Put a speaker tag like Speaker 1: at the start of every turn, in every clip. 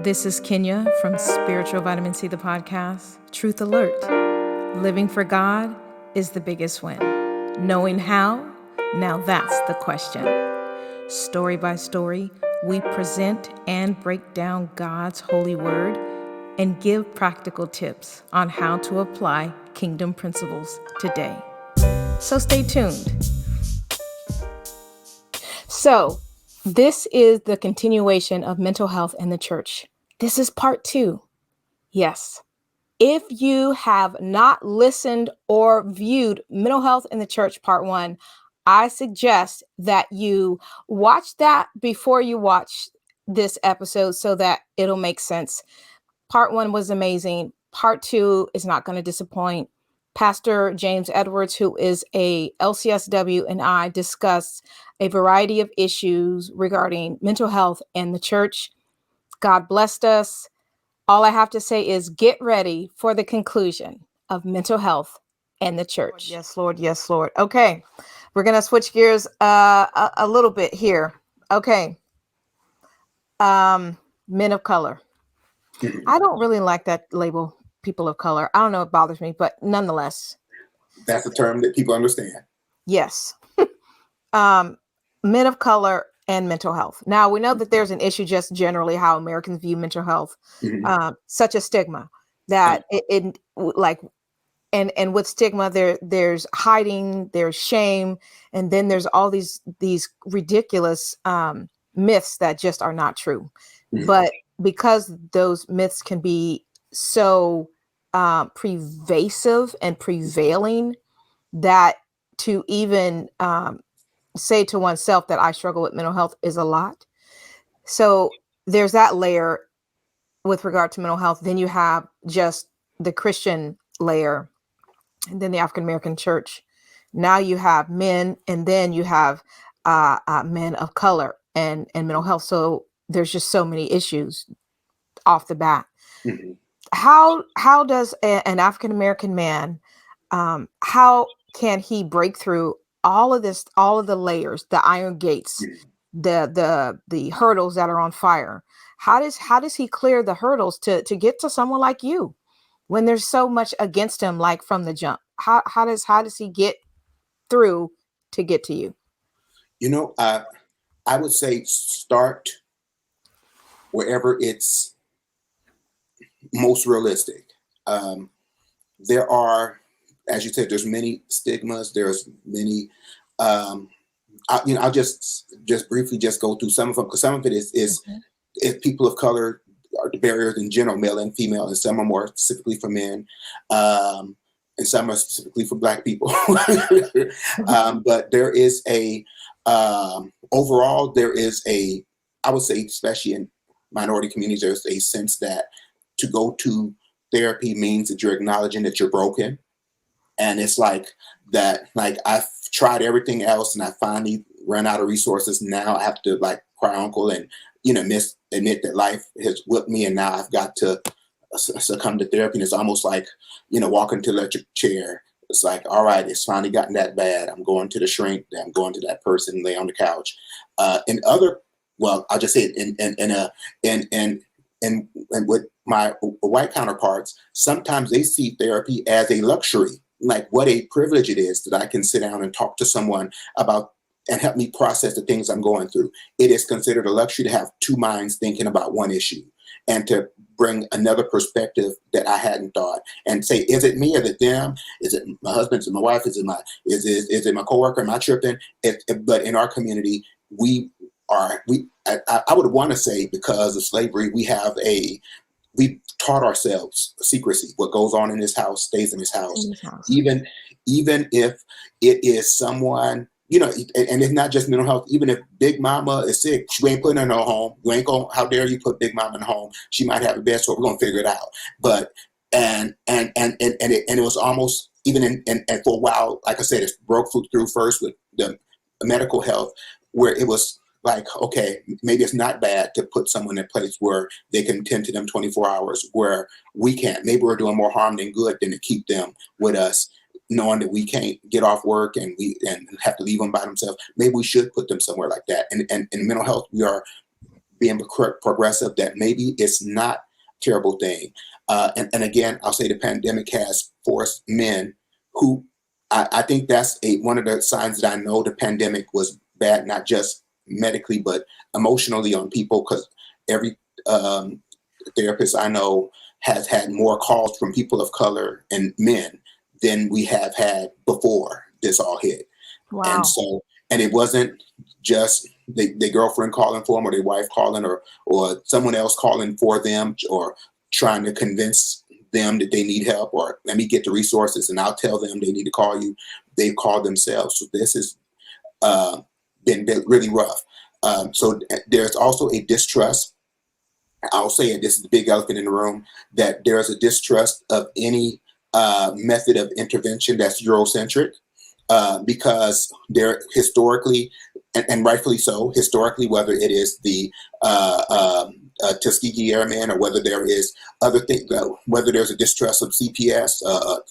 Speaker 1: This is Kenya from spiritualvitaminc, the podcast. Truth alert. Living for God is the biggest win. Knowing how? Now that's the question. Story by story, we present and break down God's holy word and give practical tips on how to apply kingdom principles today. So stay tuned. So, this is the continuation of mental health in the church. This is part 2. Yes. If you have not listened or viewed Mental Health in the Church part 1, I suggest that you watch that before you watch this episode so that it'll make sense. Part 1 was amazing. Part 2 is not going to disappoint. Pastor James Edwards, who is a LCSW, and I discussed a variety of issues regarding mental health in the church. God blessed us. All I have to say is get ready for the conclusion of mental health and the church. Yes, Lord. Yes, Lord. Okay. We're going to switch gears a little bit here. Okay. Men of color. I don't really like that label, people of color. I don't know. It bothers me, but nonetheless.
Speaker 2: That's a term that people understand.
Speaker 1: Yes. Men of color and mental health. Now, we know that there's an issue just generally how Americans view mental health, such a stigma that it like, and with stigma, there's hiding, there's shame, and then there's all these ridiculous myths that just are not true. But because those myths can be so pervasive and prevailing, that to even say to oneself that I struggle with mental health is a lot. So there's that layer with regard to mental health. Then you have just the Christian layer, and then the African-American church. Now you have men, and then you have men of color and mental health. So there's just so many issues off the bat. How does an African-American man, how can he break through all of this, all of the layers, the iron gates, the hurdles that are on fire? How does he clear the hurdles to get to someone like you when there's so much against him, like from the jump? How does he get through to get to you?
Speaker 2: You know, I would say start wherever it's most realistic. There are, as you said, there's many stigmas. There's many. I'll just briefly just go through some of them, because some of it is people of color are the barriers in general, male and female, and some are more specifically for men, and some are specifically for Black people. But there is overall, there is I would say, especially in minority communities, there's a sense that to go to therapy means that you're acknowledging that you're broken. And it's like that, like I've tried everything else and I finally run out of resources. Now I have to like cry uncle and, admit that life has whipped me. And now I've got to succumb to therapy. And it's almost like, walking to the electric chair. It's like, all right, it's finally gotten that bad. I'm going to the shrink. I'm going to that person, lay on the couch. I'll just say it and with my white counterparts, sometimes they see therapy as a luxury, like what a privilege it is that I can sit down and talk to someone about and help me process the things I'm going through. It is considered a luxury to have two minds thinking about one issue and to bring another perspective that I hadn't thought and say, is it me? Is it them? Is it my husband? Is it my wife? Is it my coworker? Am I tripping? But in our community, I would want to say, because of slavery, we've taught ourselves secrecy. What goes on in this house stays in this house. Even if it is someone, and it's not just mental health. Even if Big Mama is sick, she ain't putting her in no home. You ain't going. How dare you put Big Mama in a home? She might have a bed sore. We're gonna figure it out. But and it was almost even and for a while, like I said, it broke through first with the medical health, where it was like, okay, maybe it's not bad to put someone in a place where they can tend to them 24 hours, where we can't. Maybe we're doing more harm than good than to keep them with us, knowing that we can't get off work and have to leave them by themselves. Maybe we should put them somewhere like that. And in mental health, being progressive, that maybe it's not a terrible thing. And again, I'll say the pandemic has forced men who, I think that's one of the signs that I know the pandemic was bad, not just medically, but emotionally on people, because every therapist I know has had more calls from people of color and men than we have had before this all hit. And
Speaker 1: Wow.
Speaker 2: so, and it wasn't just their girlfriend calling for them, or their wife calling, or someone else calling for them, or trying to convince them that they need help, or let me get the resources and I'll tell them they need to call you. They've called themselves. So this has been really rough. So there's also a distrust. I'll say it, this is the big elephant in the room, that there's a distrust of any method of intervention that's Eurocentric, because they're historically, and rightfully so, historically, whether it is the Tuskegee Airmen, or whether there is other things, whether there's a distrust of CPS,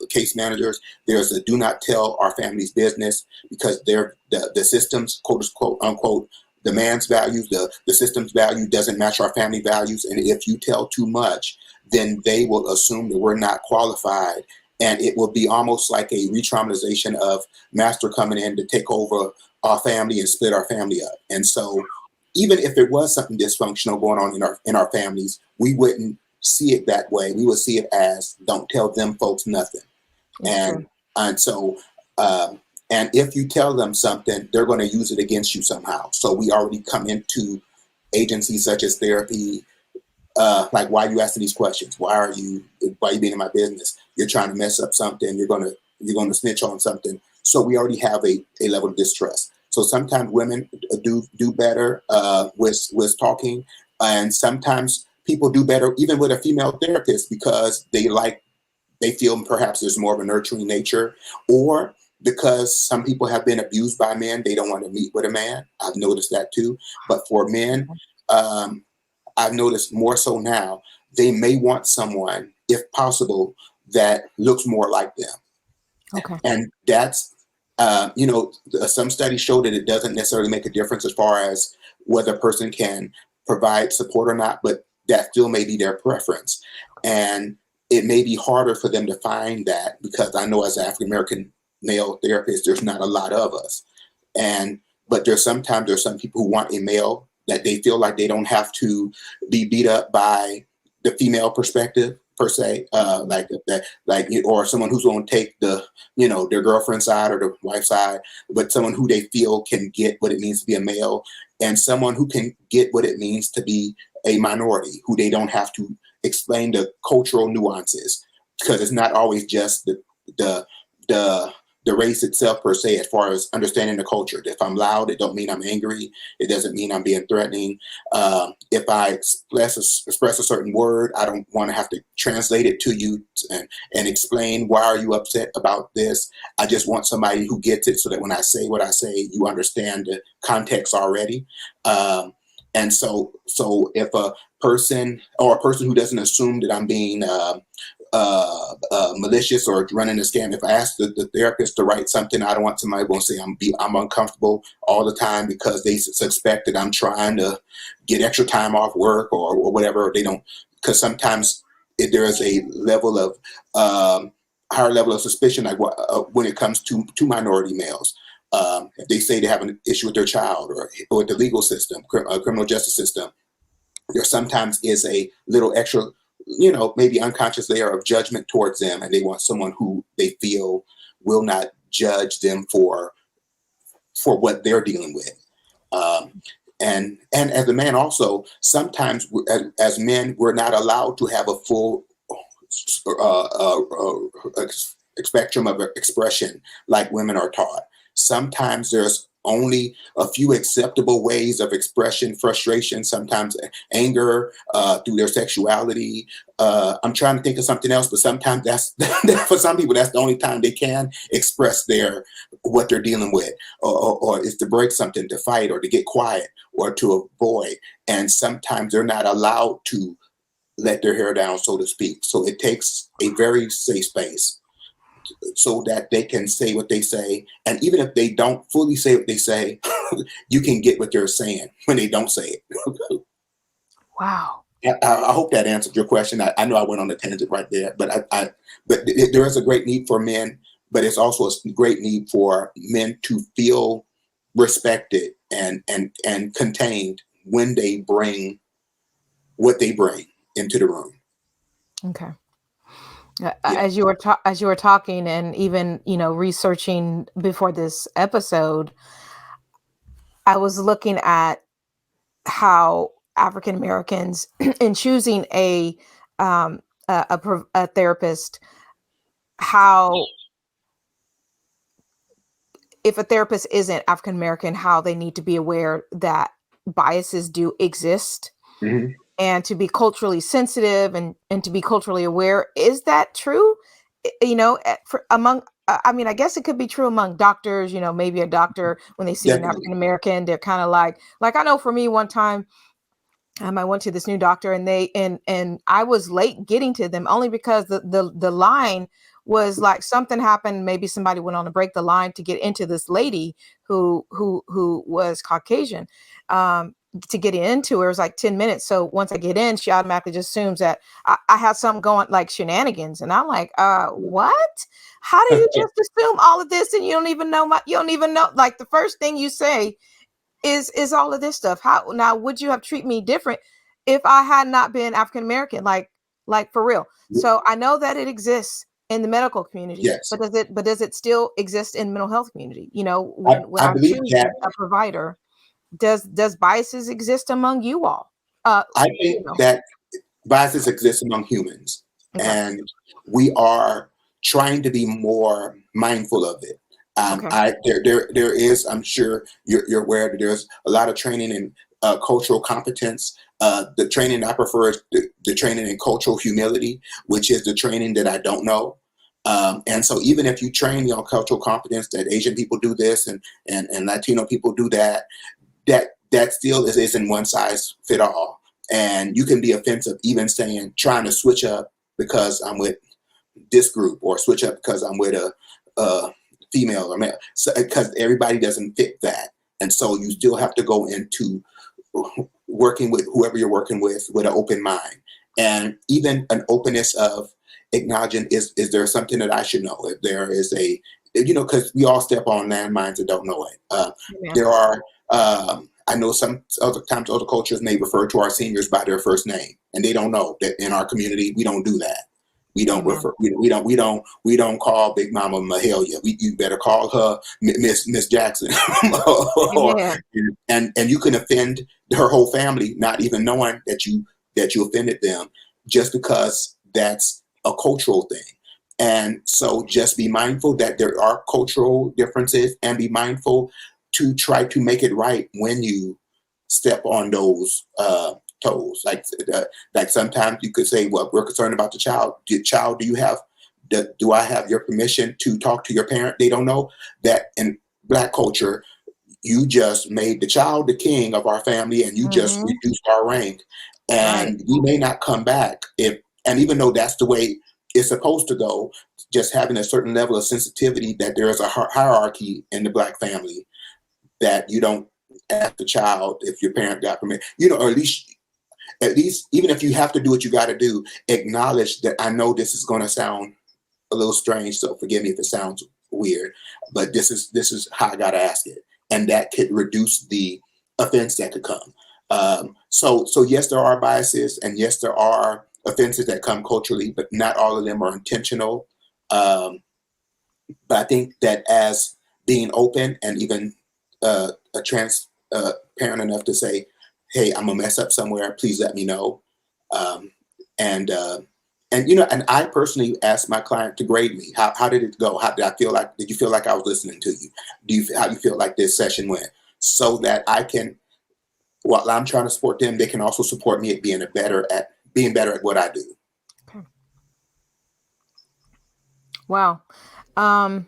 Speaker 2: case managers, there's a do not tell our family's business, because they're the systems, quote unquote, the man's values, the system's value doesn't match our family values. And if you tell too much, then they will assume that we're not qualified. And it will be almost like a re-traumatization of master coming in to take over our family and split our family up. And so even if there was something dysfunctional going on in our families, we wouldn't see it that way. We would see it as, don't tell them folks nothing.
Speaker 1: That's true.
Speaker 2: And so, and if you tell them something, they're going to use it against you somehow. So we already come into agencies such as therapy, like, why are you asking these questions? Why are you being in my business? You're trying to mess up something. You're going to snitch on something. So we already have a level of distrust. So sometimes women do better with talking, and sometimes people do better even with a female therapist, because they feel perhaps there's more of a nurturing nature, or because some people have been abused by men, they don't want to meet with a man. I've noticed that too. But for men, I've noticed more so now, they may want someone, if possible, that looks more like them.
Speaker 1: Okay.
Speaker 2: And that's, some studies show that it doesn't necessarily make a difference as far as whether a person can provide support or not, but that still may be their preference. And it may be harder for them to find that, because I know as an African American male therapist, there's not a lot of us. But there's some people who want a male that they feel like they don't have to be beat up by the female perspective per se, like that, or someone who's going to take their girlfriend's side or the wife's side, but someone who they feel can get what it means to be a male, and someone who can get what it means to be a minority, who they don't have to explain the cultural nuances, because it's not always just the race itself per se, as far as understanding the culture. If I'm loud, it don't mean I'm angry. It doesn't mean I'm being threatening. If I express a certain word, I don't want to have to translate it to you and explain, why are you upset about this? I just want somebody who gets it, so that when I say what I say, you understand the context already. And so if a person who doesn't assume that I'm being malicious or running a scam, if I ask the therapist to write something, I don't want somebody going to say I'm uncomfortable all the time because they suspect that I'm trying to get extra time off work or whatever. They don't, because sometimes there is a level of higher level of suspicion, like when it comes to minority males. If they say they have an issue with their child or with the legal system, criminal justice system, there sometimes is a little extra, maybe unconscious layer of judgment towards them, and they want someone who they feel will not judge them for what they're dealing with. And as a man also, sometimes as men, we're not allowed to have a full spectrum of expression like women are taught. Sometimes there's only a few acceptable ways of expression, frustration, sometimes anger, through their sexuality. I'm trying to think of something else, but sometimes that's for some people, that's the only time they can express what they're dealing with, or is to break something, to fight, or to get quiet, or to avoid. And sometimes they're not allowed to let their hair down, so to speak. So it takes a very safe space so that they can say what they say. And even if they don't fully say what they say, you can get what they're saying when they don't say it.
Speaker 1: Wow.
Speaker 2: I hope that answered your question. I know I went on a tangent right there, but there is a great need for men, but it's also a great need for men to feel respected and contained when they bring what they bring into the room.
Speaker 1: Okay.
Speaker 2: Yeah.
Speaker 1: As you were talking, and even researching before this episode, I was looking at how African Americans in choosing a therapist, how if a therapist isn't African American, how they need to be aware that biases do exist,
Speaker 2: Mhm.
Speaker 1: and to be culturally sensitive, and to be culturally aware. Is that true? Among I mean, I guess it could be true among doctors. Maybe a doctor, when they see an
Speaker 2: Definitely.
Speaker 1: African American, they're kind of like, I know for me, one time, I went to this new doctor, and I was late getting to them, only because the line was like, something happened. Maybe somebody went on to break the line to get into this lady who was Caucasian. To get into her, it was like 10 minutes. So once I get in, she automatically just assumes that I have something going, like shenanigans. And I'm like, what? How do you just assume all of this, and you don't even know you don't even know, like, the first thing you say is all of this stuff. How now would you have treated me different if I had not been African American? Like, for real. So I know that it exists in the medical community,
Speaker 2: Yes.
Speaker 1: but does it still exist in the mental health community?
Speaker 2: I,
Speaker 1: When
Speaker 2: I
Speaker 1: I'm
Speaker 2: believe that.
Speaker 1: choosing a provider, does biases exist among you all?
Speaker 2: I
Speaker 1: You
Speaker 2: think
Speaker 1: know.
Speaker 2: that biases exist among humans,
Speaker 1: Okay.
Speaker 2: and we are trying to be more mindful of it.
Speaker 1: Okay.
Speaker 2: There is, I'm sure you're aware that there's a lot of training in cultural competence. The training I prefer is the training in cultural humility, which is the training that I don't know. And so even if you train your cultural competence, that Asian people do this and Latino people do that, that still isn't one size fit all. And you can be offensive even saying, trying to switch up because I'm with this group, or switch up because I'm with a female or male, because everybody doesn't fit that. And so you still have to go into working with whoever you're working with an open mind, and even an openness of acknowledging, is there something that I should know? If there is because we all step on landmines and don't know it.
Speaker 1: Yeah.
Speaker 2: There are I know some other times other cultures may refer to our seniors by their first name, and they don't know that in our community we don't do that. We don't
Speaker 1: Amen.
Speaker 2: refer. We don't call Big Mama Mahalia. You better call her Miss Jackson, or
Speaker 1: Yeah.
Speaker 2: and you can offend her whole family, not even knowing that you offended them, just because that's a cultural thing. And so just be mindful that there are cultural differences, and be mindful to try to make it right when you step on those toes. Like sometimes you could say, well, we're concerned about the child. Child, do I have your permission to talk to your parent? They don't know that in Black culture, you just made the child the king of our family, and you just
Speaker 1: Hmm.
Speaker 2: reduced our rank.
Speaker 1: Right.
Speaker 2: And we may not come back and even though that's the way it's supposed to go, just having a certain level of sensitivity that there is a hierarchy in the Black family, that you don't ask the child if your parent got permission, or at least even if you have to do what you got to do, acknowledge that I know this is going to sound a little strange, so forgive me if it sounds weird, but this is how I got to ask it, and that could reduce the offense that could come. So yes, there are biases, and yes, there are offenses that come culturally, but not all of them are intentional. Um, but I think that as being open, and even a parent enough to say, "Hey, I'm gonna mess up somewhere. Please let me know." Um, and and I personally asked my client to grade me. How did it go? How did I feel like? Did you feel like I was listening to you? How do you feel like this session went? So that I can, while I'm trying to support them, they can also support me at being better at what I do.
Speaker 1: Okay. Wow. Um,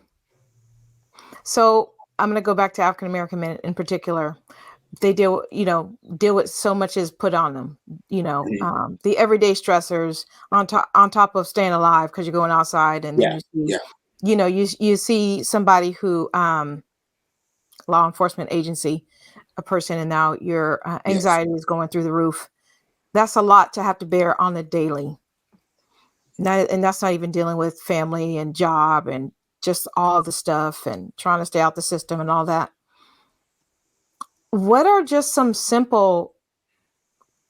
Speaker 1: so I'm going to go back to African American men in particular. They deal with so much is put on them.
Speaker 2: Mhm.
Speaker 1: The everyday stressors, on top of staying alive, because you're going outside, and then
Speaker 2: Yeah,
Speaker 1: you see,
Speaker 2: yeah,
Speaker 1: you see somebody who, law enforcement agency, a person, and now your
Speaker 2: yes,
Speaker 1: anxiety is going through the roof. that's a lot to have to bear on the daily. And that's not even dealing with family and job and just all the stuff and trying to stay out the system and all that. What are just some simple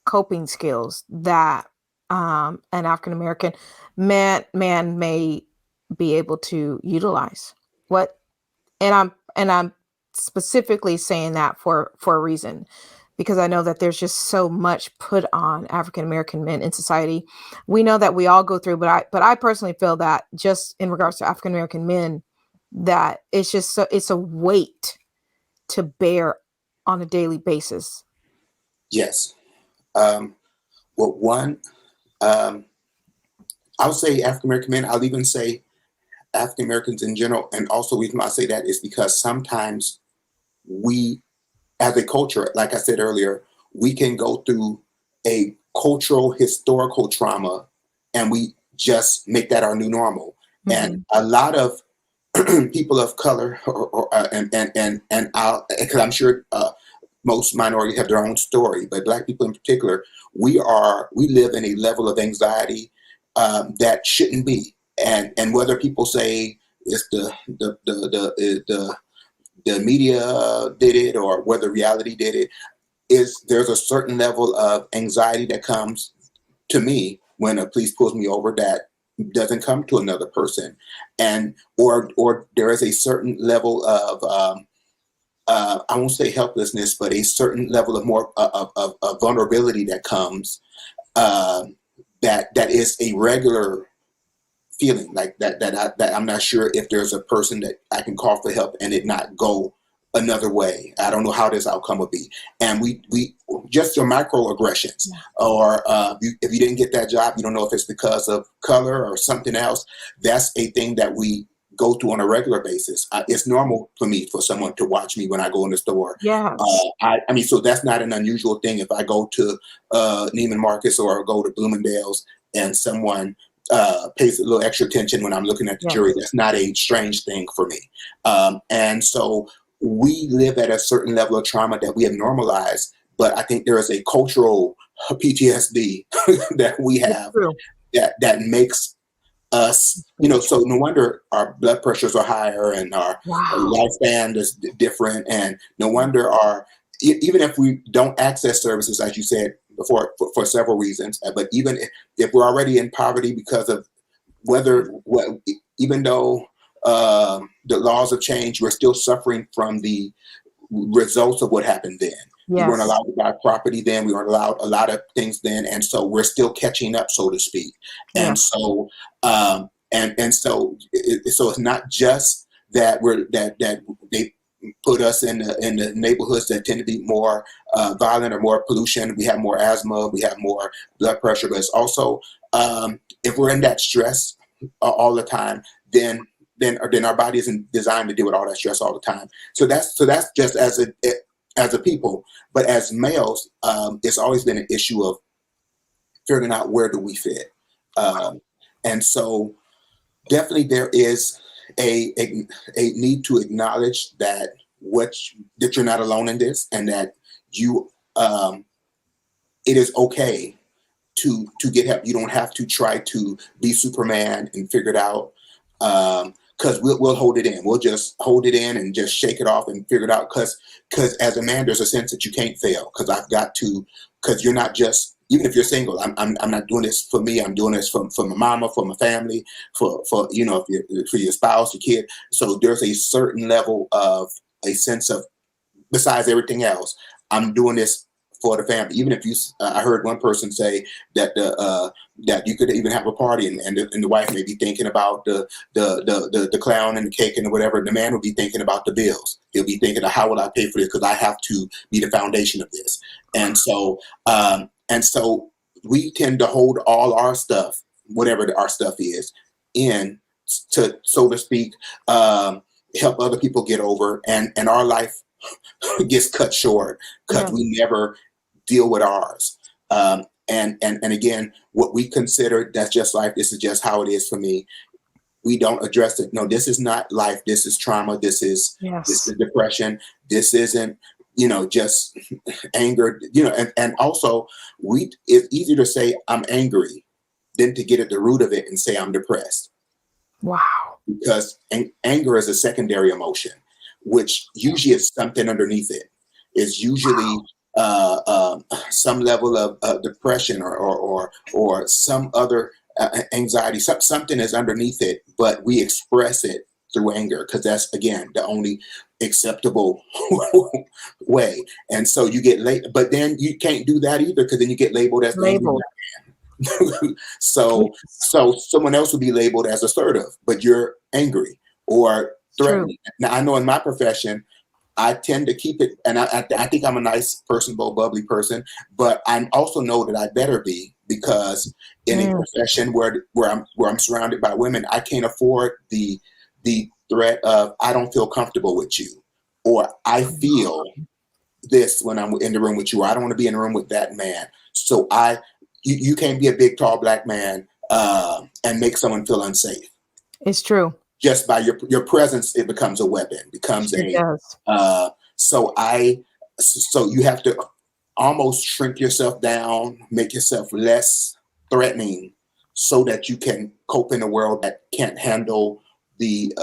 Speaker 1: coping skills that an African American man may be able to utilize? What and I'm specifically saying that for a reason, because I know that there's just so much put on African American men in society. We know that we all go through, but I personally feel that just in regards to African American men, that it's just it's a weight to bear on a daily basis.
Speaker 2: Yes. Well, one, I'll say African American men. I'll even say African Americans in general. And also, the reason why I say that is because sometimes we, as a culture, like I said earlier, we can go through a cultural, historical trauma, and we just make that our new normal. And a lot of people of color, because I'm sure most minorities have their own story, but Black people in particular, we live in a level of anxiety that shouldn't be. And whether people say it's the media did it or whether reality did it, there's a certain level of anxiety that comes to me when a police pulls me over that doesn't come to another person, and or there is a certain level of I won't say helplessness, but a certain level of more of vulnerability that comes that is a regular feeling like that I'm not sure if there's a person that I can call for help and it not go another way. I don't know how this outcome would be. And we just your microaggressions, or if you didn't get that job, you don't know if it's because of color or something else. That's a thing that we go through on a regular basis. It's normal for me for someone to watch me when I go in the store.
Speaker 1: Yes.
Speaker 2: I mean, so that's not an unusual thing. If I go to Neiman Marcus or go to Bloomingdale's and someone pays a little extra attention when I'm looking at the jury, that's not a strange thing for me. And so we live at a certain level of trauma that we have normalized, but I think there is a cultural PTSD that we have that makes us, so no wonder our blood pressures are higher and our lifespan is different, and no wonder even if we don't access services, as you said before, for several reasons, but even if we're already in poverty because of even though the laws have changed, we're still suffering from the results of what happened then. We weren't allowed to buy property then. We weren't allowed a lot of things then, and so we're still catching up, so to speak. And so, so it's not just that that they put us in the neighborhoods that tend to be more violent or more pollution. We have more asthma. We have more blood pressure. But it's also if we're in that stress all the time, then our body isn't designed to deal with all that stress all the time. So that's just as a people. But as males, it's always been an issue of figuring out where do we fit. And so definitely there is a need to acknowledge that you're not alone in this, and that you it is okay to get help. You don't have to try to be Superman and figure it out. Because we'll hold it in. We'll just hold it in and just shake it off and figure it out. Because as a man, there's a sense that you can't fail. Because you're not just, even if you're single, I'm not doing this for me. I'm doing this for my mama, for my family, for for your spouse, your kid. So there's a certain level of a sense of, besides everything else, I'm doing this for the family. Even if I heard one person say that that you could even have a party and the wife may be thinking about the clown and the cake and whatever. The man will be thinking about the bills. He'll be thinking of, how will I pay for this? Because I have to be the foundation of this. And so we tend to hold all our stuff, whatever our stuff is, in to, so to speak, help other people get over, and our life gets cut short because we never deal with ours. And again, what we consider, that's just life. This is just how it is for me. We don't address it. No, this is not life. This is trauma. This is depression. This isn't just anger, and also it's easier to say I'm angry than to get at the root of it and say I'm depressed.
Speaker 1: Wow.
Speaker 2: Because anger is a secondary emotion, which usually is something underneath it. Is usually some level of depression or some other anxiety. Something is underneath it, but we express it through anger because that's again the only acceptable way. And so you get late, but then you can't do that either because then you get labeled as the angry
Speaker 1: Labeled.
Speaker 2: so
Speaker 1: Yes.
Speaker 2: someone else would be labeled as assertive, but you're angry or
Speaker 1: True.
Speaker 2: threatening. Now I know in my profession, I tend to keep it, and I think I'm a nice, personable, bubbly person, but I also know that I better be because in a
Speaker 1: Mm.
Speaker 2: profession where I'm surrounded by women, I can't afford the threat of I don't feel comfortable with you, or I feel this when I'm in the room with you. Or I don't want to be in the room with that man. So you can't be a big, tall black man and make someone feel unsafe.
Speaker 1: It's true.
Speaker 2: Just by your presence, it becomes a weapon. Becomes
Speaker 1: Sure
Speaker 2: a
Speaker 1: does.
Speaker 2: so you have to almost shrink yourself down, make yourself less threatening, so that you can cope in a world that can't handle the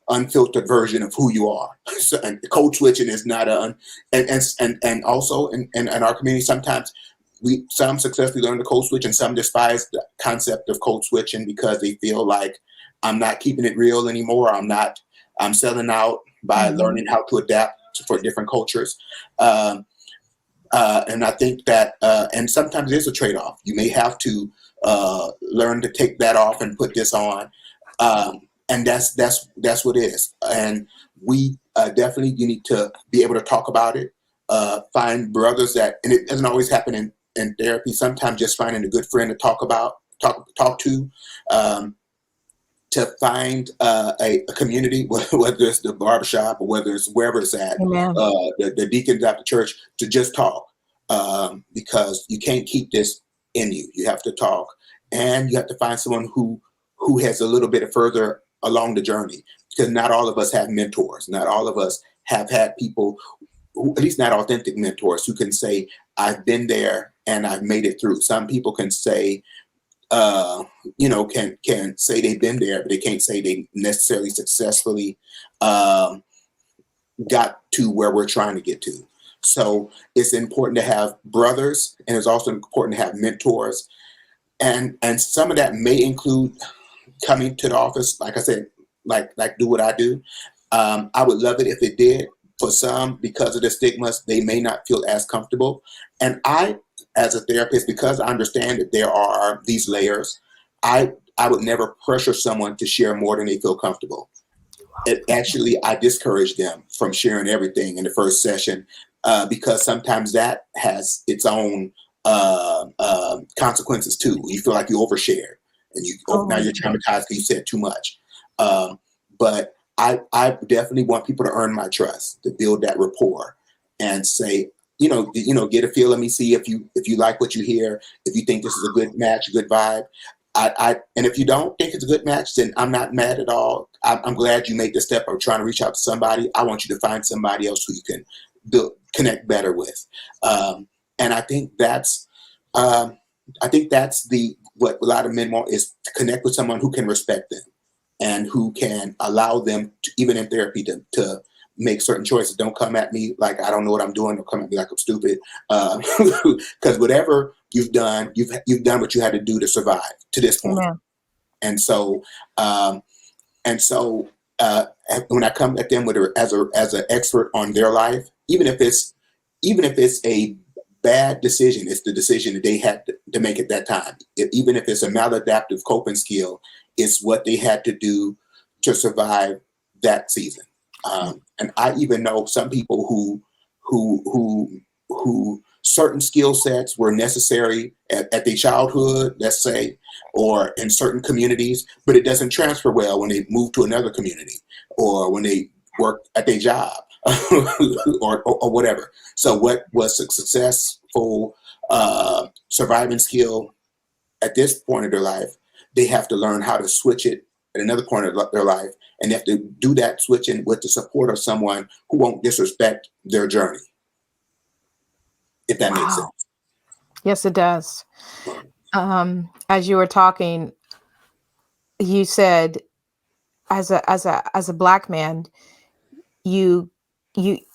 Speaker 2: unfiltered version of who you are. So, and code switching is not and also in our community sometimes some successfully learn the code switch and some despise the concept of code switching because they feel like I'm not keeping it real anymore. I'm selling out by
Speaker 1: Mhm.
Speaker 2: learning how to adapt for different cultures. And I think that, and sometimes there's a trade-off. You may have to learn to take that off and put this on, and that's what it is. And we definitely you need to be able to talk about it. Find brothers and it doesn't always happen in therapy. Sometimes just finding a good friend to talk to. To find a community, whether it's the barbershop or whether it's wherever it's at,
Speaker 1: Amen.
Speaker 2: the deacons at the church, to just talk, because you can't keep this in you. You have to talk, and you have to find someone who has a little bit further along the journey, because not all of us have mentors. Not all of us have had people who, at least not authentic mentors, who can say, "I've been there and I've made it through." Some people can say, uh, can say they've been there, but they can't say they necessarily successfully um, got to where we're trying to get to. So it's important to have brothers, and it's also important to have mentors, and some of that may include coming to the office. Like I said, like do what I do. I would love it if it did. For some, because of the stigmas, they may not feel as comfortable. And as a therapist, because I understand that there are these layers, I would never pressure someone to share more than they feel comfortable. Actually, I discourage them from sharing everything in the first session, because sometimes that has its own consequences too. You feel like you overshared, and now
Speaker 1: Oh,
Speaker 2: you're traumatized because you said too much. But I definitely want people to earn my trust, to build that rapport, and say, get a feel. Let me see if you like what you hear, if you think this is a good match, a good vibe. And if you don't think it's a good match, then I'm not mad at all. I'm glad you made the step of trying to reach out to somebody. I want you to find somebody else who you can connect better with. And um, I think that's what a lot of men want, is to connect with someone who can respect them and who can allow them to, even in therapy, to make certain choices. Don't come at me like I don't know what I'm doing. Don't come at me like I'm stupid. Because whatever you've done, you've done what you had to do to survive to this point.
Speaker 1: amen.
Speaker 2: And so, um, and so, when I come at them as an expert on their life, even if it's a bad decision, it's the decision that they had to make at that time. Even if it's a maladaptive coping skill, it's what they had to do to survive that season. And I even know some people who certain skill sets were necessary at their childhood, let's say, or in certain communities, but it doesn't transfer well when they move to another community or when they work at their job or whatever. So what was a successful surviving skill at this point of their life, they have to learn how to switch it at another point of their life, and they have to do that switching with the support of someone who won't disrespect their journey, if that makes
Speaker 1: Wow.
Speaker 2: sense.
Speaker 1: Yes, it does. As you were talking, you said as a black man, you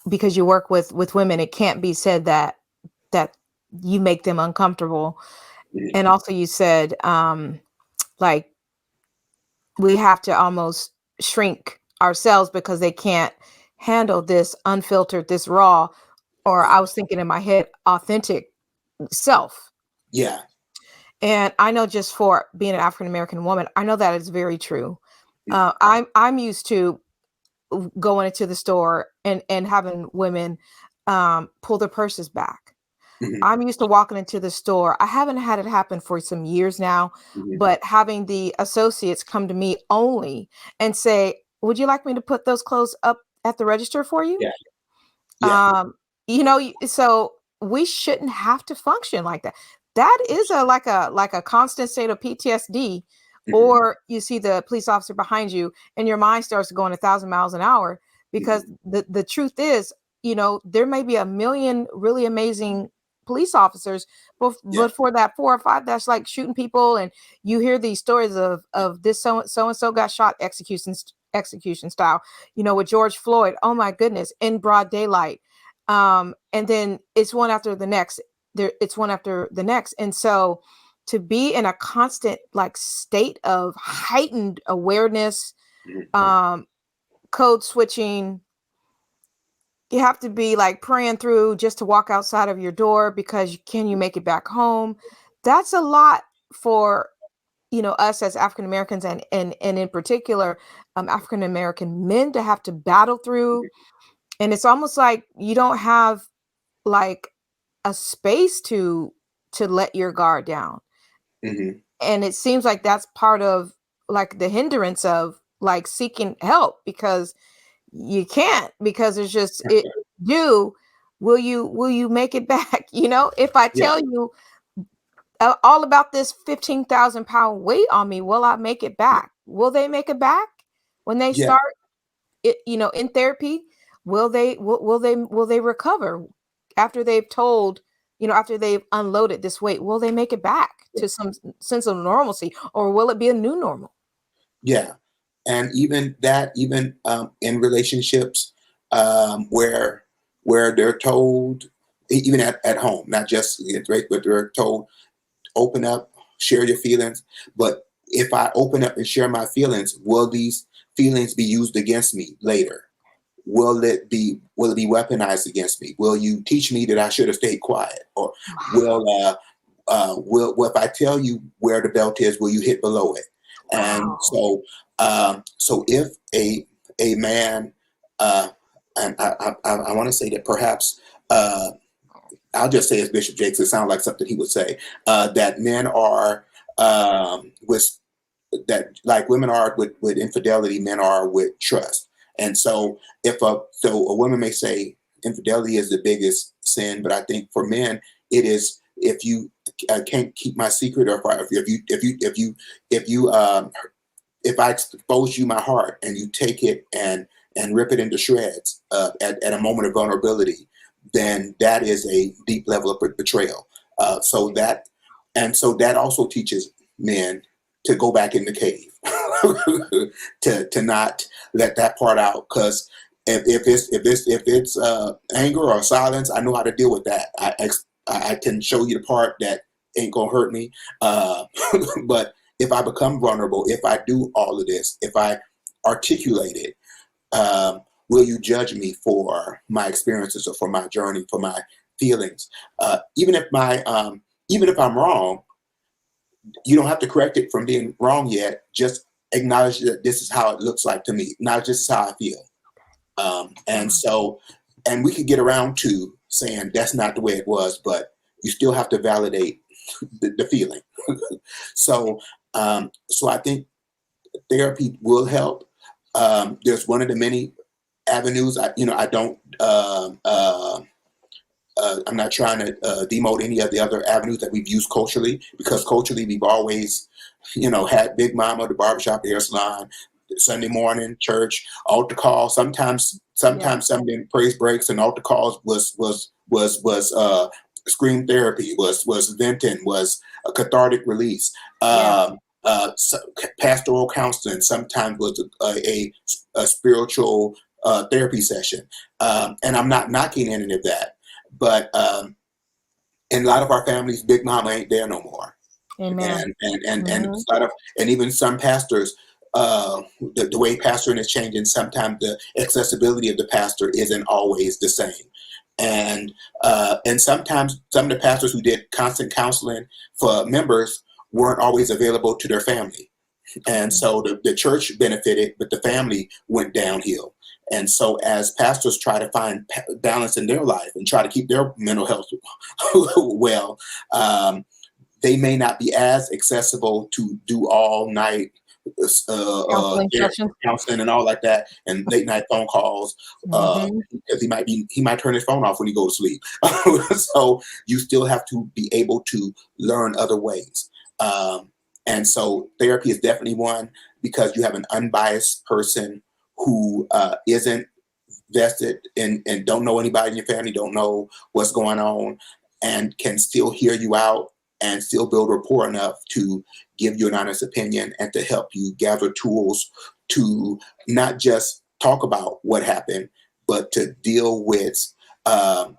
Speaker 1: because you work with women, it can't be said that you make them uncomfortable.
Speaker 2: Mhm.
Speaker 1: And also you said like we have to almost shrink ourselves because they can't handle this unfiltered, this raw, or I was thinking in my head, authentic self.
Speaker 2: Yeah.
Speaker 1: And I know just for being an African American woman, I know that is very true.
Speaker 2: Mhm.
Speaker 1: I'm used to going into the store and having women pull their purses back.
Speaker 2: Mhm.
Speaker 1: I'm used to walking into the store. I haven't had it happen for some years now,
Speaker 2: Mhm.
Speaker 1: but having the associates come to me only and say, "Would you like me to put those clothes up at the register for you?"
Speaker 2: Yeah. Yeah.
Speaker 1: Um, so we shouldn't have to function like that. That is a constant state of PTSD.
Speaker 2: Mhm.
Speaker 1: Or you see the police officer behind you and your mind starts going 1,000 miles an hour because
Speaker 2: Mhm.
Speaker 1: the truth is, there may be a million really amazing police officers,
Speaker 2: Yeah.
Speaker 1: but for that four or five that's like shooting people, and you hear these stories of this so and so got shot execution style, with George Floyd. Oh my goodness, in broad daylight. And then it's one after the next. It's one after the next. And so to be in a constant like state of heightened awareness,
Speaker 2: Mhm.
Speaker 1: um, code switching, you have to be like praying through just to walk outside of your door because can you make it back home? That's a lot for us as African Americans, and in particular African American men to have to battle through. And it's almost like you don't have like a space to let your guard down.
Speaker 2: Mhm.
Speaker 1: And it seems like that's part of like the hindrance of like seeking help because you can't, because it's just it do will you make it back? If I
Speaker 2: Yeah.
Speaker 1: tell you all about this 15,000 pound weight on me, will I make it back? Will they make it back when they
Speaker 2: Yeah.
Speaker 1: start it, in therapy? Will they recover after they've told, after they've unloaded this weight? Will they make it back to some sense of normalcy, or will it be a new normal?
Speaker 2: Yeah. And even that, even in relationships, where they're told, even at home, not just right, but they're told, open up, share your feelings. But if I open up and share my feelings, will these feelings be used against me later? Will it be weaponized against me? Will you teach me that I should have stayed quiet? Or will if I tell you where the belt is, will you hit below it? And
Speaker 1: Wow.
Speaker 2: so if a man, and I want to say that perhaps, I'll just say as Bishop Jakes, it sounds like something he would say, that men are, with that, like women are with infidelity, men are with trust. And so a woman may say infidelity is the biggest sin, but I think for men it is, if you can't keep my secret, or if I expose you my heart and you take it and rip it into shreds, at a moment of vulnerability, then that is a deep level of betrayal. So that also teaches men to go back in the cave, to not let that part out, because if it's anger or silence, I know how to deal with that. I can show you the part that ain't gonna hurt me, uh, but if I become vulnerable, if I do all of this, if I articulate it, will you judge me for my experiences or for my journey, for my feelings? Even if I'm wrong, you don't have to correct it from being wrong yet. Just acknowledge that this is how it looks like to me, not just how I feel. And we could get around to saying that's not the way it was, but you still have to validate the feeling. So I think therapy will help. There's one of the many avenues. I don't I'm not trying to demote any of the other avenues that we've used culturally, because culturally we've always, had Big Mama, the barbershop, the hair salon, Sunday morning church, altar call.
Speaker 1: Yeah.
Speaker 2: Sometimes Sunday praise breaks and altar calls was scream therapy, was venting, was a cathartic release.
Speaker 1: Yes.
Speaker 2: So pastoral counseling sometimes was a spiritual therapy session, and I'm not knocking any of that, but in a lot of our families, Big Mama ain't there no more,
Speaker 1: Amen.
Speaker 2: and
Speaker 1: Hmm.
Speaker 2: a lot of, and even some pastors, the way pastoring is changing, sometimes the accessibility of the pastor isn't always the same. And sometimes some of the pastors who did constant counseling for members weren't always available to their family. And so the church benefited, but the family went downhill. And so as pastors try to find balance in their life and try to keep their mental health well, they may not be as accessible to do all night
Speaker 1: Counseling
Speaker 2: therapy,
Speaker 1: sessions.
Speaker 2: counseling and all like that, and late night phone calls,
Speaker 1: Hmm.
Speaker 2: because he might turn his phone off when he goes to sleep. So you still have to be able to learn other ways. And so therapy is definitely one, because you have an unbiased person who isn't vested in and don't know anybody in your family, don't know what's going on, and can still hear you out and still build rapport enough to give you an honest opinion and to help you gather tools to not just talk about what happened, but to deal with um,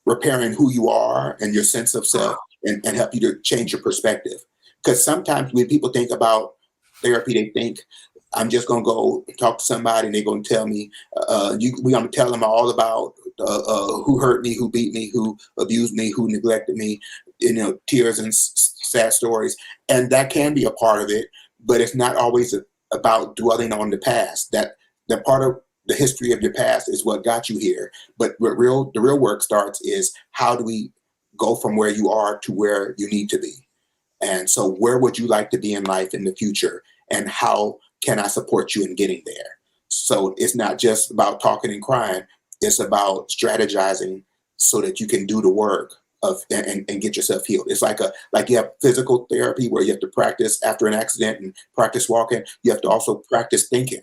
Speaker 2: repairing who you are and your sense of self, and help you to change your perspective. Because sometimes when people think about therapy, they think, I'm just going to go talk to somebody and they're going to tell me, we're going to tell them all about who hurt me, who beat me, who abused me, who neglected me, tears and sad stories. And that can be a part of it, but it's not always about dwelling on the past. That part of the history of your past is what got you here. But the real work starts is, how do we go from where you are to where you need to be? And so where would you like to be in life in the future? And how can I support you in getting there? So it's not just about talking and crying. It's about strategizing so that you can do the work of and get yourself healed. It's like you have physical therapy where you have to practice after an accident and practice walking. You have to also practice thinking.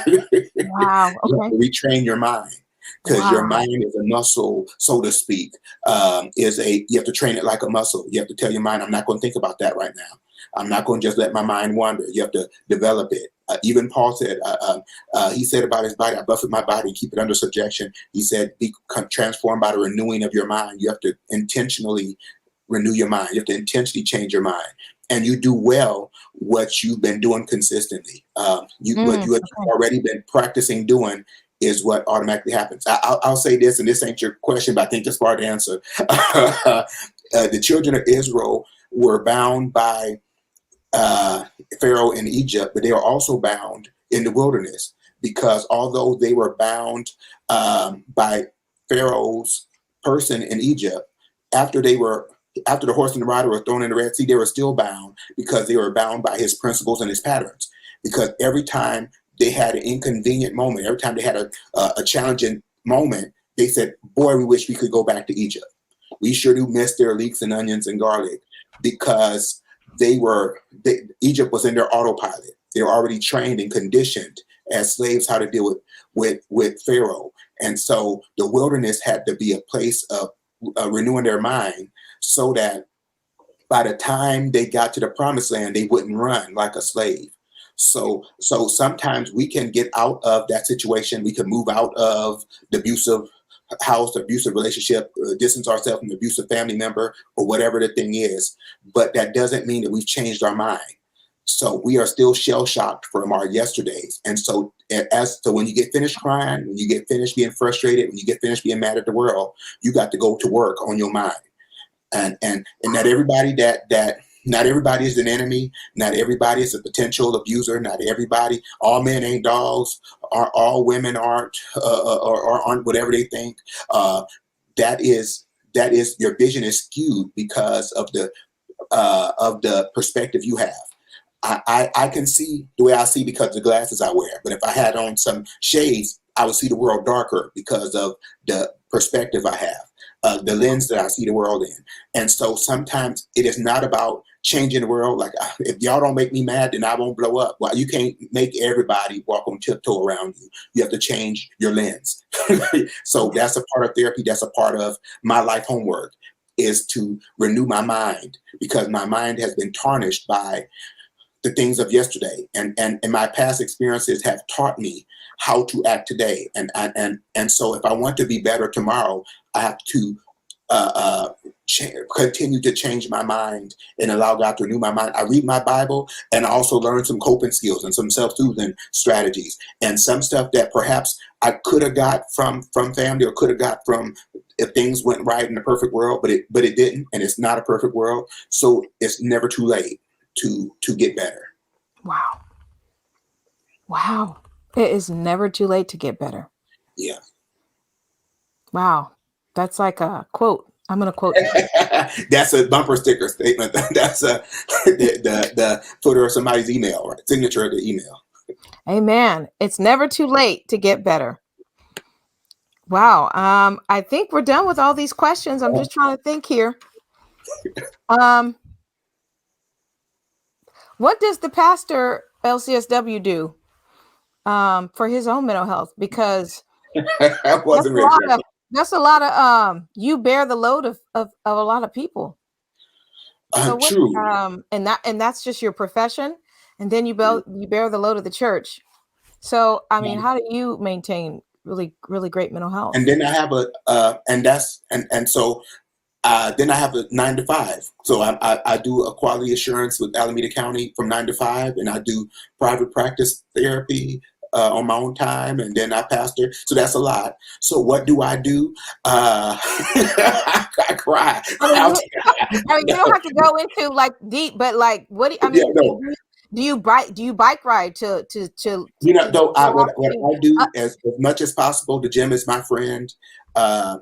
Speaker 2: You
Speaker 1: Wow.
Speaker 2: have
Speaker 1: Okay.
Speaker 2: to retrain your mind, because your
Speaker 1: Wow.
Speaker 2: mind is a muscle, so to speak. You have to train it like a muscle. You have to tell your mind, I'm not going to think about that right now. I'm not going to just let my mind wander. You have to develop it. Even Paul said, he said about his body, I buffet my body, keep it under subjection. He said, be transformed by the renewing of your mind. You have to intentionally renew your mind. You have to intentionally change your mind. And you do well what you've been doing consistently. What you have
Speaker 1: Okay.
Speaker 2: already been practicing doing is what automatically happens. I'll say this, and this ain't your question, but I think it's part of the answer. The children of Israel were bound by Pharaoh in Egypt, but they are also bound in the wilderness, because although they were bound by Pharaoh's person in Egypt, after the horse and the rider were thrown in the Red Sea, they were still bound, because they were bound by his principles and his patterns. Because every time they had an inconvenient moment, every time they had a challenging moment, they said, "Boy, we wish we could go back to Egypt. We sure do miss their leeks and onions and garlic," because Egypt was in their autopilot. They were already trained and conditioned as slaves how to deal with Pharaoh. And so the wilderness had to be a place of renewing their mind, so that by the time they got to the promised land, they wouldn't run like a slave. So sometimes we can get out of that situation. We can move out of the abusive house, abusive relationship, distance ourselves from an abusive family member, or whatever the thing is. But that doesn't mean that we've changed our mind. So we are still shell shocked from our yesterdays. And so when you get finished crying, when you get finished being frustrated, when you get finished being mad at the world, you got to go to work on your mind. And not everybody not everybody is an enemy. Not everybody is a potential abuser. Not everybody, all men ain't dogs, or all women aren't, or aren't whatever they think. Uh, that is your vision is skewed because of the perspective you have. I can see the way I see because of the glasses I wear. But if I had on some shades, I would see the world darker because of the perspective I have. the lens that I see the world in. And so sometimes it is not about changing the world. Like, if y'all don't make me mad, then I won't blow up. Well, you can't make everybody walk on tiptoe around you. You have to change your lens. So that's a part of therapy. That's a part of my life homework, is to renew my mind, because my mind has been tarnished by the things of yesterday, and my past experiences have taught me how to act today. And so if I want to be better tomorrow, I have to continue to change my mind and allow God to renew my mind. I read my Bible and I also learn some coping skills and some self-soothing strategies, and some stuff that perhaps I could have got from family, or could have got from, if things went right in the perfect world, but it didn't, and it's not a perfect world. So it's never too late to get better.
Speaker 1: Wow. Wow. It is never too late to get better.
Speaker 2: Yeah.
Speaker 1: Wow. That's like a quote. I'm going to quote you.
Speaker 2: That's a bumper sticker statement. That's the footer of somebody's email, right? Signature of the email.
Speaker 1: Amen. It's never too late to get better. Wow. I think we're done with all these questions. I'm just trying to think here. What does the pastor LCSW do for his own mental health? Because
Speaker 2: I wasn't ready for that.
Speaker 1: that's a lot of you bear the load of a lot of people. So what,
Speaker 2: True.
Speaker 1: and that's just your profession, and then you bear the load of the church. So I mean, how do you maintain really great mental health?
Speaker 2: And then I have then I have a 9 to 5. So I do a quality assurance with Alameda County from 9 to 5, and I do private practice therapy on my own time, and then I pastor. So that's a lot. So what do? I cry.
Speaker 1: I mean, you don't have to go into like deep, but like, what do you, do you bike ride to
Speaker 2: though what I do as much as possible. The gym is my friend. I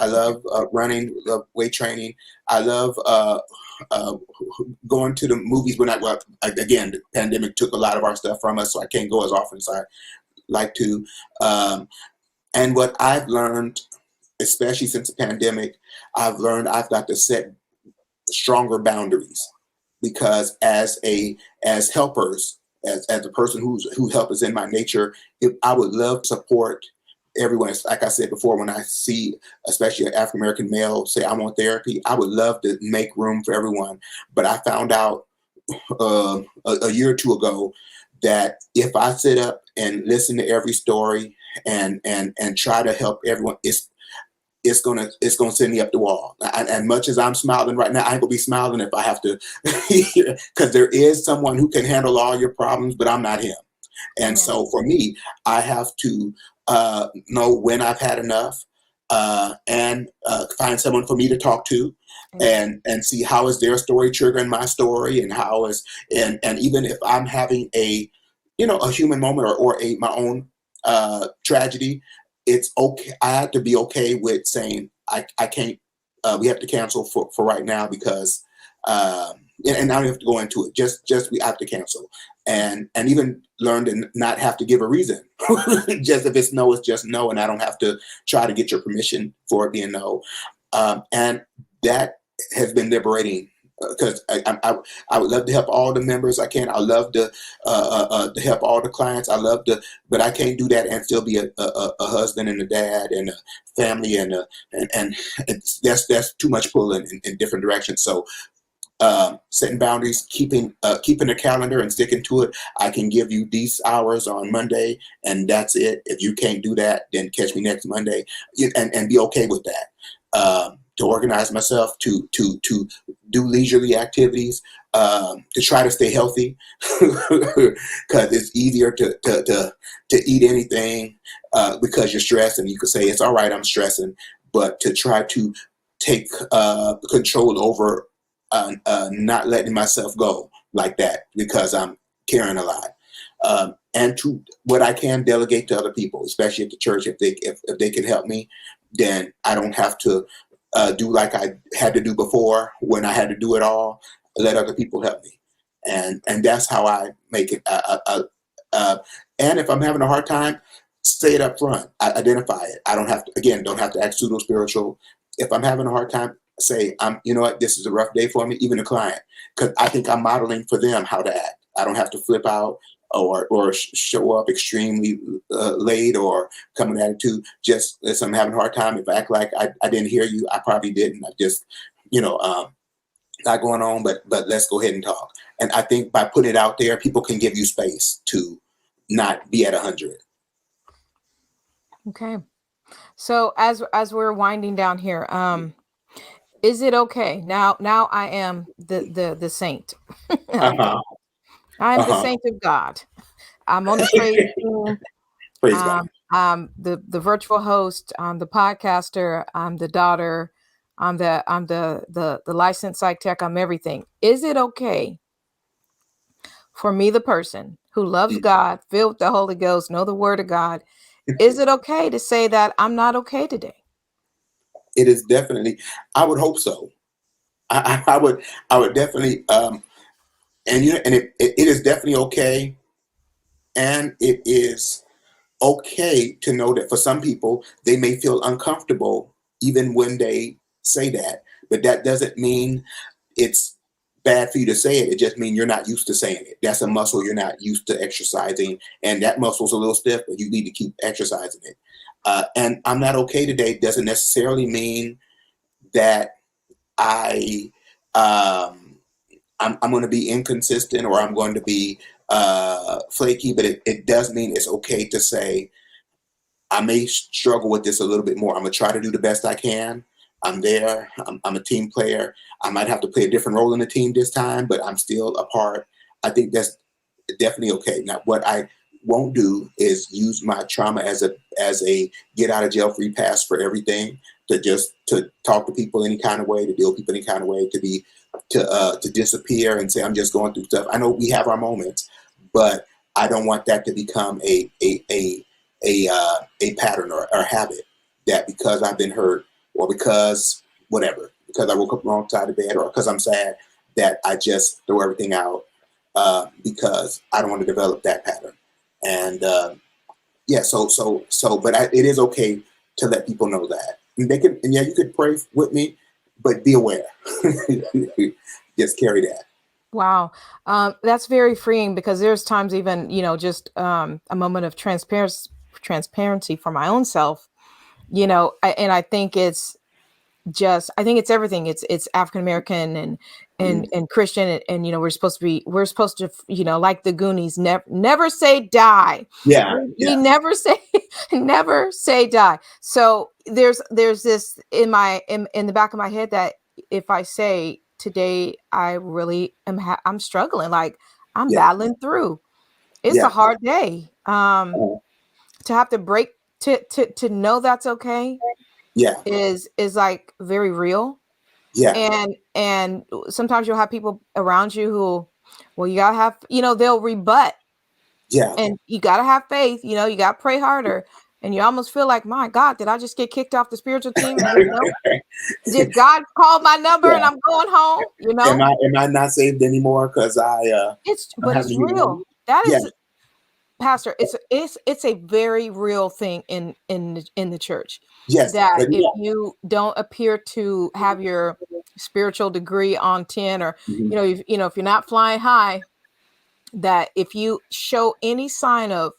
Speaker 2: love running, love weight training. I love going to the movies when again, the pandemic took a lot of our stuff from us, so I can't go as often as I like to. And what I've learned, especially since the pandemic, I've got to set stronger boundaries, because as helpers, as a person who help is in my nature, I would love to support everyone. Like I said before, when I see especially an African American male say I want therapy, I would love to make room for everyone. But I found out a year or two ago that if I sit up and listen to every story and try to help everyone, it's gonna send me up the wall. And much as I'm smiling right now, I ain't gonna be smiling if I have to, because there is someone who can handle all your problems, but I'm not him. And so for me, I have to know when I've had enough, and find someone for me to talk to, and see how is their story triggering my story, and how is and even if I'm having a human moment or my own tragedy, it's okay. I have to be okay with saying I can't. We have to cancel for right now, because and I don't have to go into it. Just we have to cancel, and even learn to not have to give a reason. Just if it's no, it's just no, and I don't have to try to get your permission for it being no. And that has been liberating, because I would love to help all the members I can. I love to help all the clients. I love to, but I can't do that and still be a husband and a dad and a family, and that's too much pulling in different directions. So setting boundaries, keeping a calendar and sticking to it. I can give you these hours on Monday, and that's it. If you can't do that, then catch me next Monday, and be okay with that. To organize myself, to do leisurely activities, to try to stay healthy, because it's easier to eat anything because you're stressed, and you could say it's all right, I'm stressing, but to try to take control over not letting myself go like that, because I'm caring a lot, and to what I can delegate to other people, especially at the church. If they can help me, then I don't have to do like I had to do before, when I had to do it all. Let other people help me, and that's how I make it. And if I'm having a hard time, say it up front. I identify it. I don't have to act pseudo spiritual. if I'm having a hard time, say, you know what, this is a rough day for me, even the client, because I think I'm modeling for them how to act. I don't have to flip out or show up extremely late or come with attitude. Just as I'm having a hard time, if I act like I didn't hear you, I probably didn't. I just, not going on, but let's go ahead and talk. And I think by putting it out there, people can give you space to not be at 100.
Speaker 1: Okay. So as we're winding down here, is it okay now? Now I am the saint.
Speaker 2: Uh-huh.
Speaker 1: I'm the
Speaker 2: Uh-huh.
Speaker 1: saint of God. I'm on the praise team.
Speaker 2: Praise God.
Speaker 1: I'm the virtual host. I'm the podcaster. I'm the daughter. I'm the licensed psych tech. I'm everything. Is it okay for me, the person who loves God, filled with the Holy Ghost, know the Word of God? Is it okay to say that I'm not okay today?
Speaker 2: It is definitely, I would hope so. I would definitely, it is definitely okay. And it is okay to know that for some people, they may feel uncomfortable even when they say that. But that doesn't mean it's bad for you to say it. It just means you're not used to saying it. That's a muscle you're not used to exercising. And that muscle's a little stiff, but you need to keep exercising it. And I'm not okay today doesn't necessarily mean that I I'm going to be inconsistent or I'm going to be flaky, but it does mean it's okay to say I may struggle with this a little bit more. I'm gonna try to do the best I can. I'm there. I'm a team player. I might have to play a different role in the team this time, but I'm still a part. I think that's definitely okay. Now, what I won't do is use my trauma as a get out of jail free pass for everything. To talk to people any kind of way, to deal with people any kind of way, to disappear and say I'm just going through stuff. I know we have our moments, but I don't want that to become a pattern or habit that because I've been hurt or because whatever, because I woke up the wrong side of bed or because I'm sad, that I just throw everything out because I don't want to develop that pattern. And yeah, but it is okay to let people know that. And yeah, you could pray with me, but be aware. Just carry that.
Speaker 1: Wow. That's very freeing because there's times even, just a moment of transparency for my own self, and I think I think it's everything. It's African American and Christian and we're supposed to like the Goonies, never say die.
Speaker 2: Yeah,
Speaker 1: We
Speaker 2: yeah,
Speaker 1: never say never say die. So there's this in the back of my head that if I say today I really I'm struggling, like I'm
Speaker 2: yeah,
Speaker 1: battling through. It's a
Speaker 2: yeah,
Speaker 1: hard day.
Speaker 2: uh,
Speaker 1: To have to break to know that's okay
Speaker 2: yeah,
Speaker 1: is like very real.
Speaker 2: yeah,
Speaker 1: And sometimes you'll have people around you who, well, you gotta have, they'll rebut,
Speaker 2: yeah.
Speaker 1: and you gotta have faith, you gotta pray harder. And you almost feel like, my God, did I just get kicked off the spiritual team? And did God call my number and
Speaker 2: Yeah.
Speaker 1: I'm going home?
Speaker 2: Am I not saved anymore because I'm
Speaker 1: But
Speaker 2: having
Speaker 1: it's
Speaker 2: a human
Speaker 1: real.
Speaker 2: moment?
Speaker 1: That
Speaker 2: Yeah.
Speaker 1: is, Pastor, it's a very real thing in the church,
Speaker 2: Yes.
Speaker 1: that
Speaker 2: But
Speaker 1: if
Speaker 2: yeah.
Speaker 1: you don't appear to have your spiritual degree on 10, or
Speaker 2: Mhm.
Speaker 1: if you're not flying high, that if you show any sign of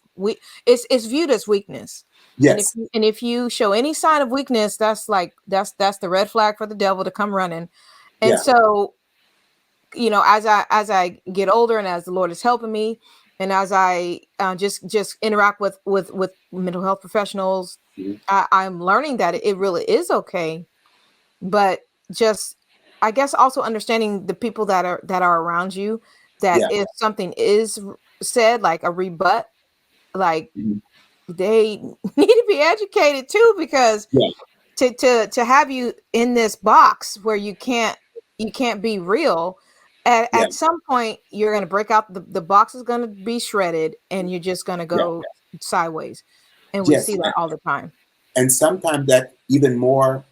Speaker 1: it's viewed as weakness. And
Speaker 2: Yes.
Speaker 1: if you show any sign of weakness, that's like that's the red flag for the devil to come running. And
Speaker 2: Yeah.
Speaker 1: so, as I get older and as the Lord is helping me, and as I just interact with mental health professionals,
Speaker 2: Mhm.
Speaker 1: I'm learning that it really is okay. But just, I guess, also understanding the people that are around you, that
Speaker 2: Yeah.
Speaker 1: if something is said, like a rebut, like
Speaker 2: Mhm.
Speaker 1: they need to be educated too, because
Speaker 2: Yeah.
Speaker 1: to have you in this box where you can't be real,
Speaker 2: Yeah.
Speaker 1: at some point you're going to break out, the box is going to be shredded, and you're just going to
Speaker 2: Yeah.
Speaker 1: go sideways. And we
Speaker 2: Yes.
Speaker 1: see that all the time.
Speaker 2: And sometimes that's even more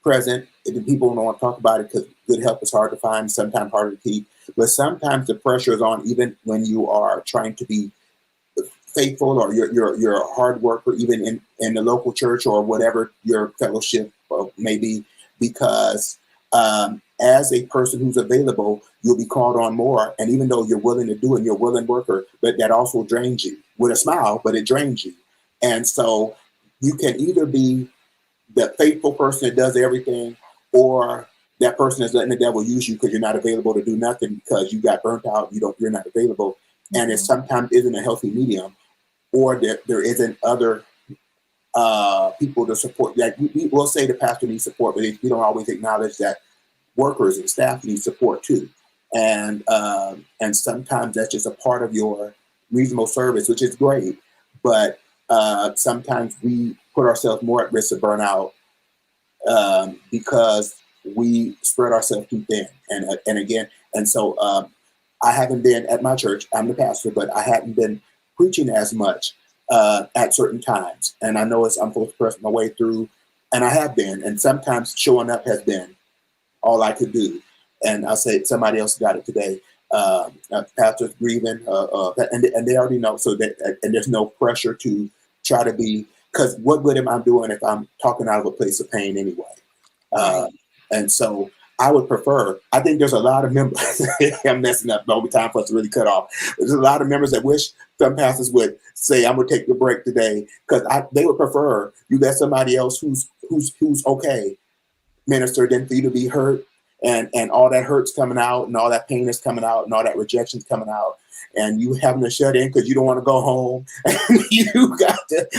Speaker 2: present. The people don't want to talk about it because good help is hard to find, sometimes harder to keep. But sometimes the pressure is on even when you are trying to be faithful or you're a hard worker, even in the local church or whatever your fellowship may be. because as a person who's available, you'll be called on more. And even though you're willing to do it, you're a willing worker, but that also drains you with a smile, but it drains you. And so you can either be the faithful person that does everything, or that person is letting the devil use you because you're not available to do nothing because you got burnt out. You're not available. And it sometimes isn't a healthy medium, or there isn't other people to support. Like we will say the pastor needs support, but we don't always acknowledge that workers and staff need support too. And sometimes that's just a part of your reasonable service, which is great. But sometimes we put ourselves more at risk of burnout because we spread ourselves too thin. And so I haven't been at my church. I'm the pastor, but I hadn't been preaching as much at certain times. And I know I'm supposed to press my way through, and I have been. And sometimes showing up has been all I could do. And I say somebody else got it today. Pastor's grieving, and they already know. So that, and there's no pressure to try to be, because what good am I doing if I'm talking out of a place of pain anyway? And so I would prefer, I think there's a lot of members, I'm messing up, no time for us to really cut off. There's a lot of members that wish some pastors would say, I'm going to take the break today, because they would prefer you let somebody else who's okay minister than for you to be hurt, and all that hurt's coming out, and all that pain is coming out, and all that rejection's coming out, and you having to shut in because you don't want to go home. You got to,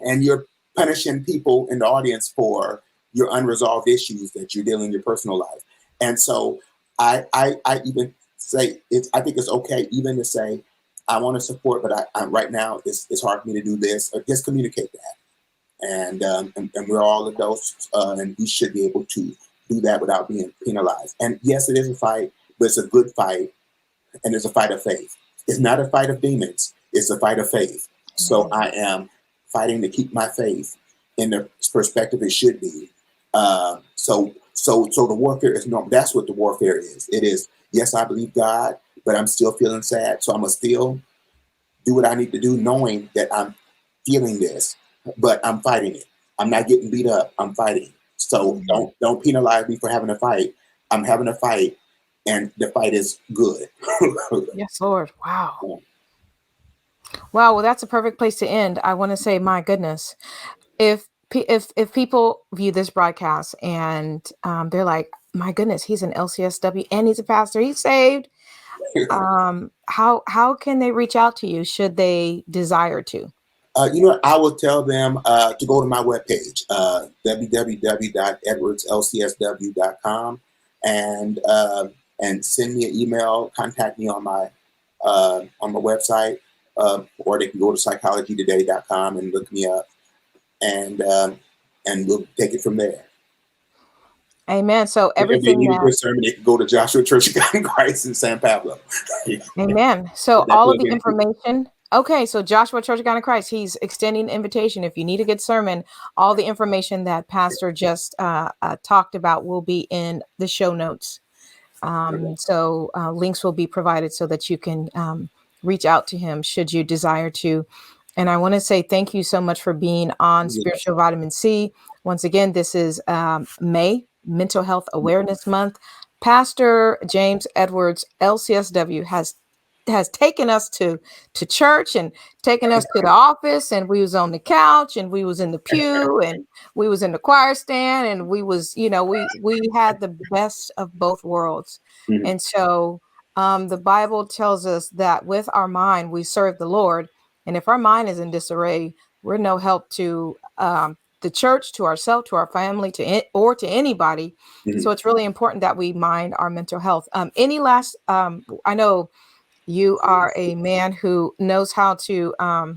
Speaker 2: and you're punishing people in the audience for your unresolved issues that you're dealing in your personal life. And so I even say I think it's okay even to say, I want to support, but I right now it's hard for me to do this, or just communicate that. And we're all adults, and we should be able to do that without being penalized. And yes, it is a fight, but it's a good fight, and it's a fight of faith. It's not a fight of demons. It's a fight of faith. So I am fighting to keep my faith in the perspective it should be. So the warfare is normal. That's what the warfare is. It is, yes, I believe God, but I'm still feeling sad. So I'm gonna still do what I need to do, knowing that I'm feeling this, but I'm fighting it. I'm not getting beat up. I'm fighting. So don't penalize me for having a fight. I'm having a fight, and the fight is good.
Speaker 1: Yes, Lord. Wow. Wow. Well, that's a perfect place to end. I want to say, my goodness, if people view this broadcast and they're like, my goodness, he's an LCSW and he's a pastor, he's saved. How can they reach out to you should they desire to?
Speaker 2: I will tell them to go to my webpage, www.edwardslcsw.com, and send me an email, contact me on my website, or they can go to psychologytoday.com and look me up, and we'll take it from there.
Speaker 1: Amen. So everything,
Speaker 2: if they need a good sermon, they can go to Joshua Church of God in Christ in San Pablo.
Speaker 1: Amen. So all of the information. Okay, so Joshua Church of God in Christ, he's extending an invitation. If you need a good sermon, all the information that Pastor just talked about will be in the show notes. So links will be provided so that you can reach out to him should you desire to. And I want to say thank you so much for being on Spiritual Vitamin C. Once again, this is May, Mental Health Awareness Month. Pastor James Edwards, LCSW, has taken us to church and taken us to the office, and we was on the couch, and we was in the pew, and we was in the choir stand, and we was, we had the best of both worlds. And so the Bible tells us that with our mind we serve the Lord, and if our mind is in disarray, we're no help to the church, to ourselves, to our family, or to anybody. So it's really important that we mind our mental health. Any last I know you are a man who knows how to, I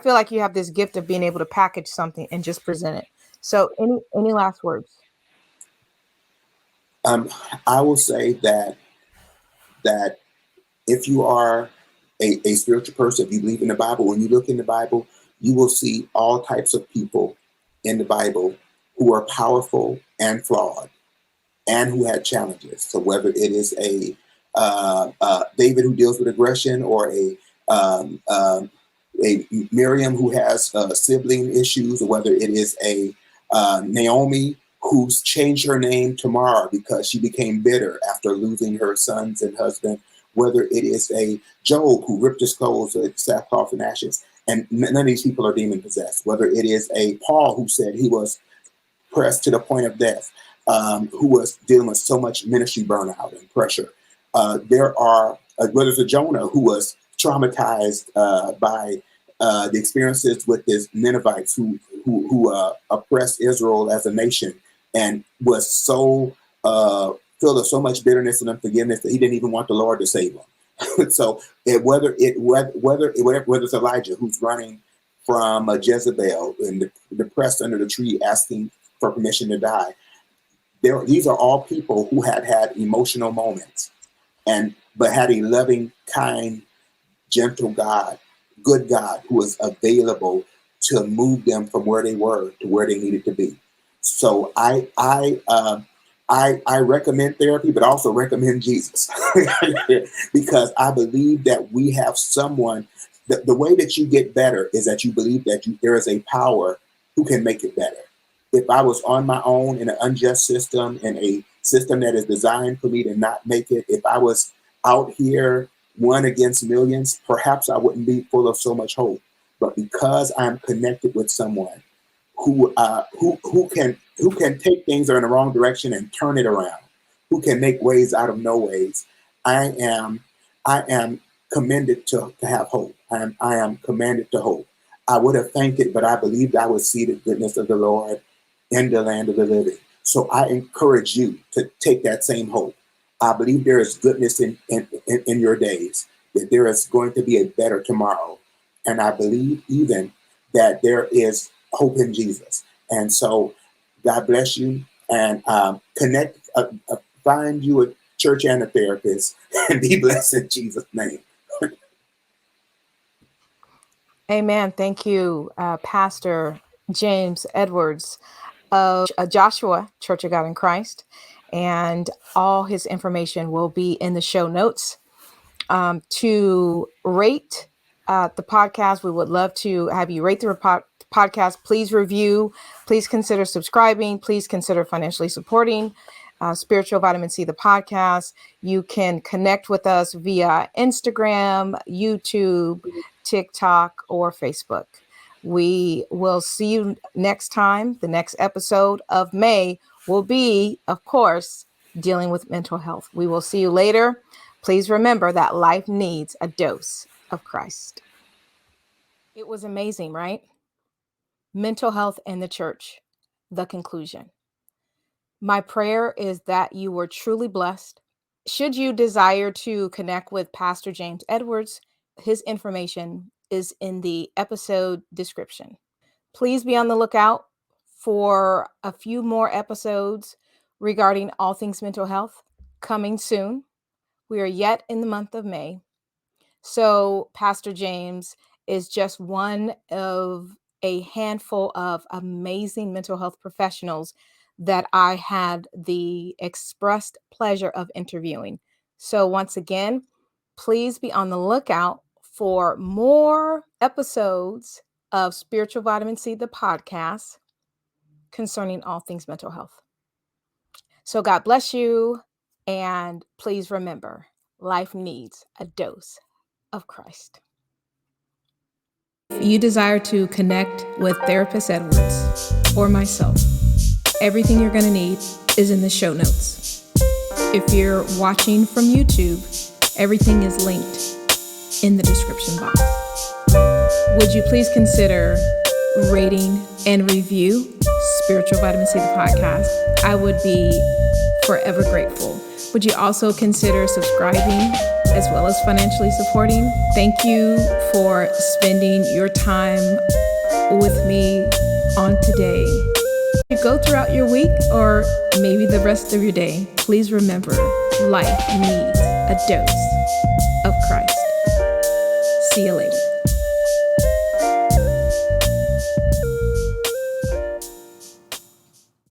Speaker 1: feel like you have this gift of being able to package something and just present it. So any last words?
Speaker 2: I will say that if you are a spiritual person, if you believe in the Bible, when you look in the Bible, you will see all types of people in the Bible who are powerful and flawed and who had challenges. So whether it is a David who deals with aggression, or a Miriam who has sibling issues, or whether it is a Naomi, who's changed her name to Mara because she became bitter after losing her sons and husband. Whether it is a Job who ripped his clothes with sackcloth and ashes, and none of these people are demon possessed. Whether it is a Paul who said he was pressed to the point of death, who was dealing with so much ministry burnout and pressure. There are, whether it's a Jonah who was traumatized by the experiences with his Ninevites who oppressed Israel as a nation and was so filled with so much bitterness and unforgiveness that he didn't even want the Lord to save him. So whether it's Elijah who's running from a Jezebel and depressed under the tree asking for permission to die, these are all people who had emotional moments, but had a loving, kind, gentle God, good God who was available to move them from where they were to where they needed to be. So I recommend therapy, but also recommend Jesus because I believe that we have someone. The way that you get better is that you believe that there is a power who can make it better. If I was on my own in an unjust system, in a system that is designed for me to not make it, if I was out here one against millions, perhaps I wouldn't be full of so much hope. But because I'm connected with someone who can take things that are in the wrong direction and turn it around, who can make ways out of no ways, I am commended to have hope. I am commanded to hope. I would have fainted, but I believed I would see the goodness of the Lord in the land of the living. So I encourage you to take that same hope. I believe there is goodness in your days, that there is going to be a better tomorrow. And I believe even that there is hope in Jesus. And so God bless you, and connect, find you a church and a therapist, and be blessed in Jesus' name.
Speaker 1: Amen. Thank you, Pastor James Edwards of Joshua Church of God in Christ. And all his information will be in the show notes. To rate the podcast, we would love to have you rate the podcast. Please review. Please consider subscribing. Please consider financially supporting Spiritual Vitamin C, the podcast. You can connect with us via Instagram, YouTube, TikTok, or Facebook. We will see you next time. The next episode of May will be, of course, dealing with mental health. We will see you later. Please remember that life needs a dose of Christ. It was amazing, right? Mental health in the church, the conclusion. My prayer is that you were truly blessed. Should you desire to connect with Pastor James Edwards, his information is in the episode description. Please be on the lookout for a few more episodes regarding all things mental health coming soon. We are yet in the month of May. So Pastor James is just one of a handful of amazing mental health professionals that I had the expressed pleasure of interviewing. So once again, please be on the lookout for more episodes of Spiritual Vitamin C, the podcast, concerning all things mental health. So God bless you. And please remember, life needs a dose of Christ. If you desire to connect with Therapist Edwards or myself, everything you're going to need is in the show notes. If you're watching from YouTube, everything is linked in the description box. Would you please consider rating and review Spiritual Vitamin C, the podcast? I would be forever grateful. Would you also consider subscribing as well as financially supporting? Thank you for spending your time with me on today. You go throughout your week or maybe the rest of your day, please remember, life needs a dose of Christ. See you later.